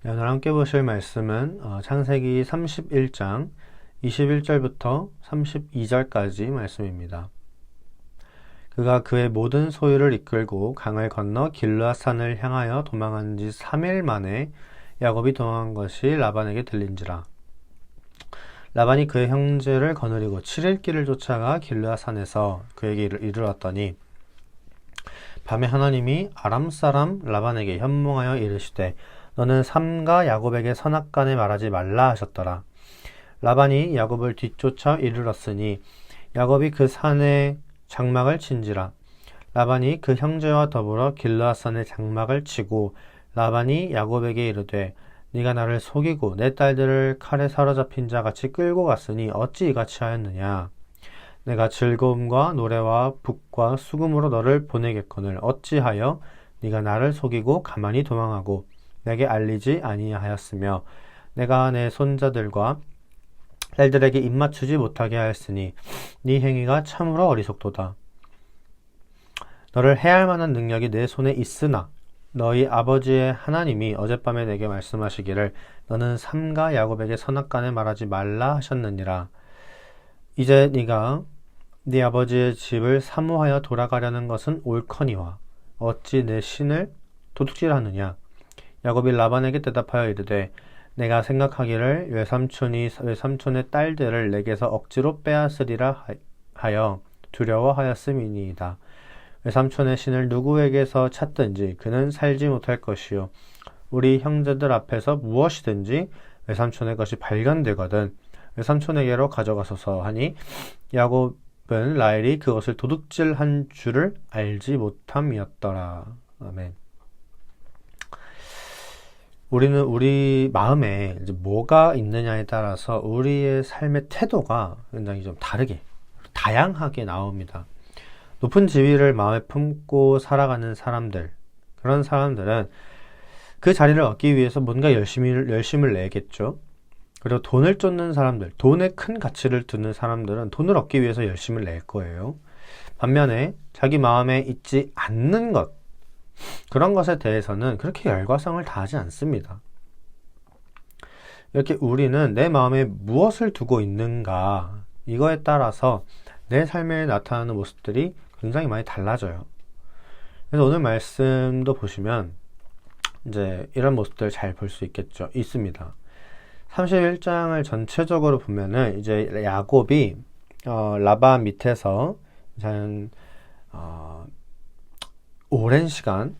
네, 오늘 함께 보실 말씀은 창세기 31장 21절부터 32절까지 말씀입니다. 그가 그의 모든 소유를 이끌고 강을 건너 길르앗산을 향하여 도망한 지 3일 만에 야곱이 도망한 것이 라반에게 들린지라. 라반이 그의 형제를 거느리고 7일 길을 쫓아가 길르앗산에서 그에게 이르렀더니 밤에 하나님이 아람 사람 라반에게 현몽하여 이르시되 너는 삼가 야곱에게 선악간에 말하지 말라 하셨더라. 라반이 야곱을 뒤쫓아 이르렀으니 야곱이 그 산에 장막을 친지라. 라반이 그 형제와 더불어 길르앗산에 장막을 치고 라반이 야곱에게 이르되 네가 나를 속이고 내 딸들을 칼에 사로잡힌 자 같이 끌고 갔으니 어찌 이같이 하였느냐. 내가 즐거움과 노래와 북과 수금으로 너를 보내겠거늘 어찌하여 네가 나를 속이고 가만히 도망하고 내게 알리지 아니하였으며 내가 내 손자들과 딸들에게 입맞추지 못하게 하였으니 네 행위가 참으로 어리석도다. 너를 해할 만한 능력이 내 손에 있으나 너희 아버지의 하나님이 어젯밤에 내게 말씀하시기를 너는 삼가 야곱에게 선악간에 말하지 말라 하셨느니라. 이제 네가 네 아버지의 집을 사모하여 돌아가려는 것은 옳거니와 어찌 내 신을 도둑질하느냐. 야곱이 라반에게 대답하여 이르되 내가 생각하기를 외삼촌의 딸들을 내게서 억지로 빼앗으리라 하여 두려워하였음이니이다. 외삼촌의 신을 누구에게서 찾든지 그는 살지 못할 것이요 우리 형제들 앞에서 무엇이든지 외삼촌의 것이 발견되거든 외삼촌에게로 가져가소서 하니 야곱은 라헬이 그것을 도둑질한 줄을 알지 못함이었더라. 아멘. 우리는 우리 마음에 이제 뭐가 있느냐에 따라서 우리의 삶의 태도가 굉장히 좀 다르게, 다양하게 나옵니다. 높은 지위를 마음에 품고 살아가는 사람들, 그런 사람들은 그 자리를 얻기 위해서 뭔가 열심을 내겠죠. 그리고 돈을 쫓는 사람들, 돈에 큰 가치를 두는 사람들은 돈을 얻기 위해서 열심을 낼 거예요. 반면에 자기 마음에 있지 않는 것, 그런 것에 대해서는 그렇게 열과성을 다하지 않습니다. 이렇게 우리는 내 마음에 무엇을 두고 있는가, 이거에 따라서 내 삶에 나타나는 모습들이 굉장히 많이 달라져요. 그래서 오늘 말씀도 보시면 이제 이런 모습들을 잘 볼 수 있습니다. 31장을 전체적으로 보면은 이제 야곱이 라반 밑에서 오랜 시간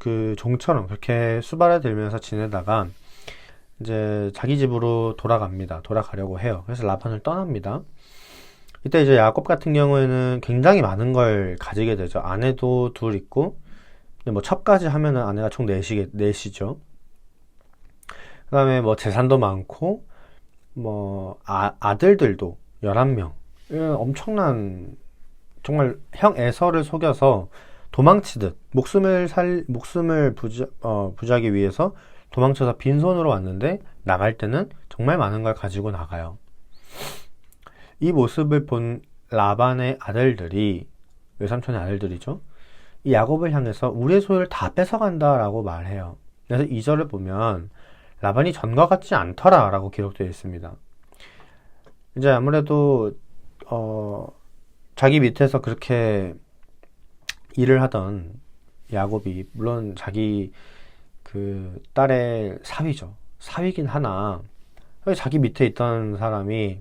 그 종처럼 그렇게 수발을 들면서 지내다가 이제 자기 집으로 돌아가려고 해요. 그래서 라반을 떠납니다. 이때 이제 야곱 같은 경우에는 굉장히 많은 걸 가지게 되죠. 아내도 둘 있고, 근데 뭐 첩까지 하면은 아내가 총 넷이죠. 그 다음에 뭐 재산도 많고, 뭐 아들들도 11명. 엄청난, 정말 형 에서를 속여서 도망치듯 목숨을 부지하기 위해서 도망쳐서 빈손으로 왔는데 나갈 때는 정말 많은 걸 가지고 나가요. 이 모습을 본 라반의 아들들이, 외삼촌의 아들들이죠. 이 야곱을 향해서 우리의 소유를 다 뺏어간다라고 말해요. 그래서 2절을 보면 라반이 전과 같지 않더라 라고 기록되어 있습니다. 이제 아무래도 자기 밑에서 그렇게 일을 하던 야곱이, 물론 자기 그 딸의 사위긴 하나, 자기 밑에 있던 사람이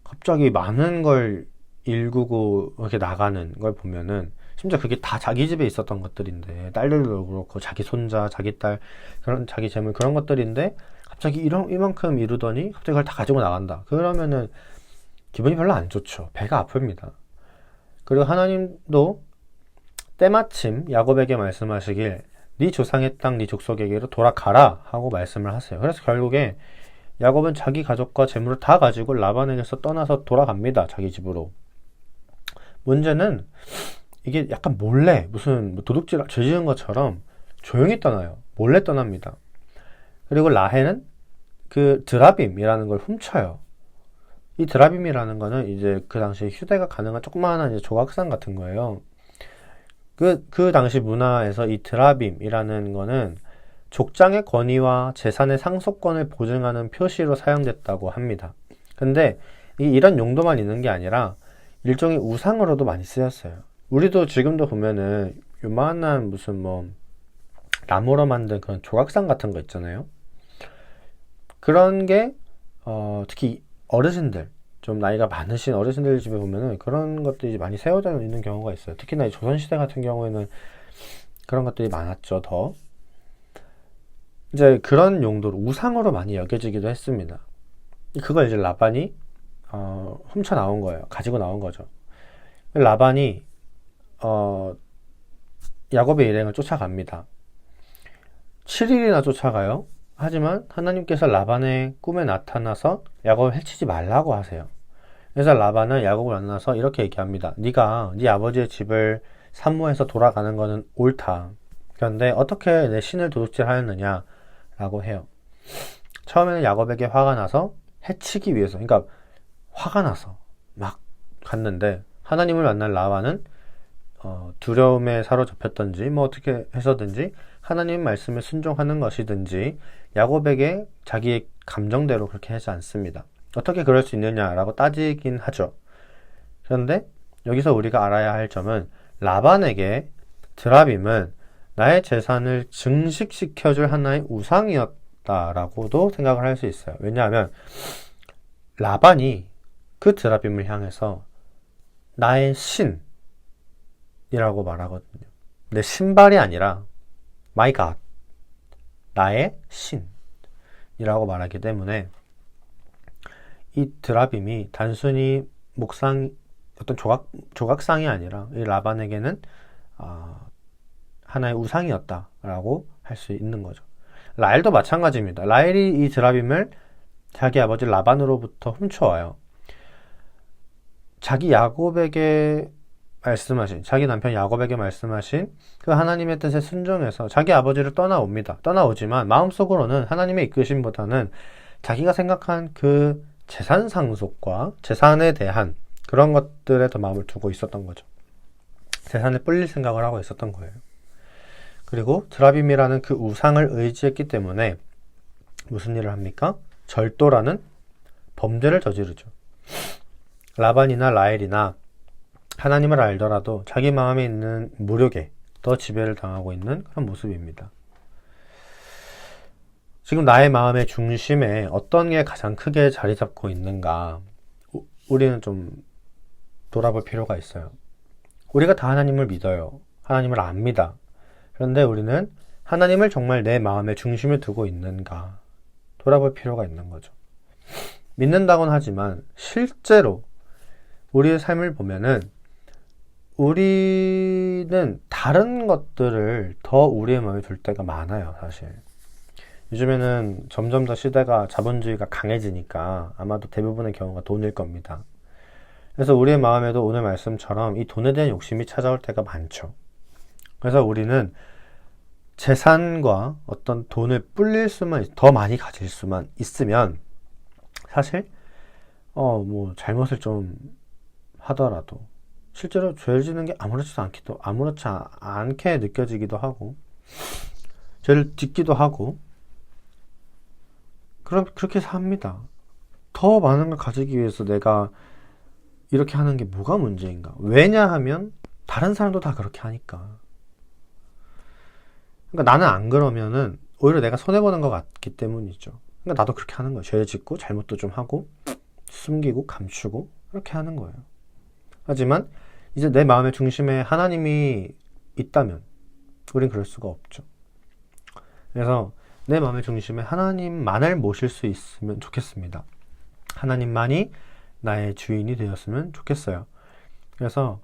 갑자기 많은 걸 일구고 이렇게 나가는 걸 보면은, 심지어 그게 다 자기 집에 있었던 것들인데, 딸들도 그렇고 자기 손자, 자기 딸, 그런 자기 재물, 그런 것들인데 갑자기 이만큼 이루더니 갑자기 그걸 다 가지고 나간다. 그러면은 기분이 별로 안 좋죠. 배가 아픕니다. 그리고 하나님도 때마침 야곱에게 말씀하시길 네 조상의 땅 네 족속에게로 돌아가라 하고 말씀을 하세요. 그래서 결국에 야곱은 자기 가족과 재물을 다 가지고 라반에게서 떠나서 돌아갑니다. 자기 집으로. 문제는 이게 약간 몰래, 무슨 도둑질 죄 지은 것처럼 조용히 떠나요. 몰래 떠납니다. 그리고 라헬은 그 드라빔이라는 걸 훔쳐요. 이 드라빔이라는 거는 이제 그 당시에 휴대가 가능한 조그마한 이제 조각상 같은 거예요. 그 당시 문화에서 이 드라빔이라는 거는 족장의 권위와 재산의 상속권을 보증하는 표시로 사용됐다고 합니다. 근데 이런 용도만 있는 게 아니라 일종의 우상으로도 많이 쓰였어요. 우리도 지금도 보면은 요만한 무슨 뭐 나무로 만든 그런 조각상 같은 거 있잖아요. 그런 게 특히 어르신들, 좀 나이가 많으신 어르신들 집에 보면은 그런 것들이 많이 세워져 있는 경우가 있어요. 특히나 이 조선시대 같은 경우에는 그런 것들이 많았죠, 더. 이제 그런 용도로 우상으로 많이 여겨지기도 했습니다. 그걸 이제 라반이 훔쳐 나온 거예요. 가지고 나온 거죠. 라반이 야곱의 일행을 쫓아갑니다. 7일이나 쫓아가요. 하지만 하나님께서 라반의 꿈에 나타나서 야곱을 해치지 말라고 하세요. 그래서 라반은 야곱을 만나서 이렇게 얘기합니다. 네가 네 아버지의 집을 산모해서 돌아가는 것은 옳다. 그런데 어떻게 내 신을 도둑질하였느냐 라고 해요. 처음에는 야곱에게 화가 나서 해치기 위해서, 그러니까 화가 나서 막 갔는데 하나님을 만난 라반은 두려움에 사로잡혔던지 뭐 어떻게 해서든지 하나님 말씀에 순종하는 것이든지 야곱에게 자기의 감정대로 그렇게 하지 않습니다. 어떻게 그럴 수 있느냐라고 따지긴 하죠. 그런데 여기서 우리가 알아야 할 점은 라반에게 드라빔은 나의 재산을 증식시켜줄 하나의 우상이었다라고도 생각을 할 수 있어요. 왜냐하면 라반이 그 드라빔을 향해서 나의 신이라고 말하거든요. 내 신발이 아니라 My God, 나의 신이라고 말하기 때문에 이 드라빔이 단순히 어떤 조각상이 아니라 이 라반에게는 하나의 우상이었다라고 할 수 있는 거죠. 라헬도 마찬가지입니다. 라헬이 이 드라빔을 자기 아버지 라반으로부터 훔쳐와요. 자기 남편 야곱에게 말씀하신 그 하나님의 뜻에 순종해서 자기 아버지를 떠나옵니다. 떠나오지만 마음속으로는 하나님의 이끄심보다는 자기가 생각한 그 재산 상속과 재산에 대한 그런 것들에 더 마음을 두고 있었던 거죠. 재산을 불릴 생각을 하고 있었던 거예요. 그리고 드라빔이라는 그 우상을 의지했기 때문에 무슨 일을 합니까? 절도라는 범죄를 저지르죠. 라반이나 라헬이나 하나님을 알더라도 자기 마음에 있는 무력에 더 지배를 당하고 있는 그런 모습입니다. 지금 나의 마음의 중심에 어떤 게 가장 크게 자리 잡고 있는가 우리는 좀 돌아볼 필요가 있어요. 우리가 다 하나님을 믿어요. 하나님을 압니다. 그런데 우리는 하나님을 정말 내 마음의 중심에 두고 있는가 돌아볼 필요가 있는 거죠. 믿는다곤 하지만 실제로 우리의 삶을 보면은 우리는 다른 것들을 더 우리의 마음에 둘 때가 많아요, 사실. 요즘에는 점점 더 시대가 자본주의가 강해지니까 아마도 대부분의 경우가 돈일 겁니다. 그래서 우리의 마음에도 오늘 말씀처럼 이 돈에 대한 욕심이 찾아올 때가 많죠. 그래서 우리는 재산과 어떤 돈을 불릴 수만, 더 많이 가질 수만 있으면 사실, 뭐 잘못을 좀 하더라도 실제로 죄를 짓는 게 아무렇지 않게 느껴지기도 하고 죄를 짓기도 하고 그렇게 삽니다. 더 많은 걸 가지기 위해서 내가 이렇게 하는 게 뭐가 문제인가? 왜냐하면 다른 사람도 다 그렇게 하니까. 그러니까 나는 안 그러면은 오히려 내가 손해보는 것 같기 때문이죠. 그러니까 나도 그렇게 하는 거예요. 죄를 짓고 잘못도 좀 하고 숨기고 감추고 그렇게 하는 거예요. 하지만 이제 내 마음의 중심에 하나님이 있다면 우린 그럴 수가 없죠. 그래서 내 마음의 중심에 하나님만을 모실 수 있으면 좋겠습니다. 하나님만이 나의 주인이 되었으면 좋겠어요. 그래서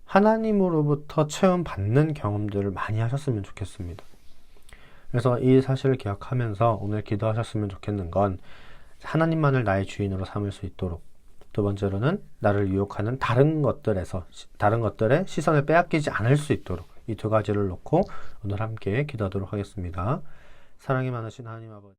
하나님으로부터 체험받는 경험들을 많이 하셨으면 좋겠습니다. 그래서 이 사실을 기억하면서 오늘 기도하셨으면 좋겠는 건 하나님만을 나의 주인으로 삼을 수 있도록, 두 번째로는 나를 유혹하는 다른 것들의 시선을 빼앗기지 않을 수 있도록 이 두 가지를 놓고 오늘 함께 기도하도록 하겠습니다. 사랑이 많으신 하나님 아버지,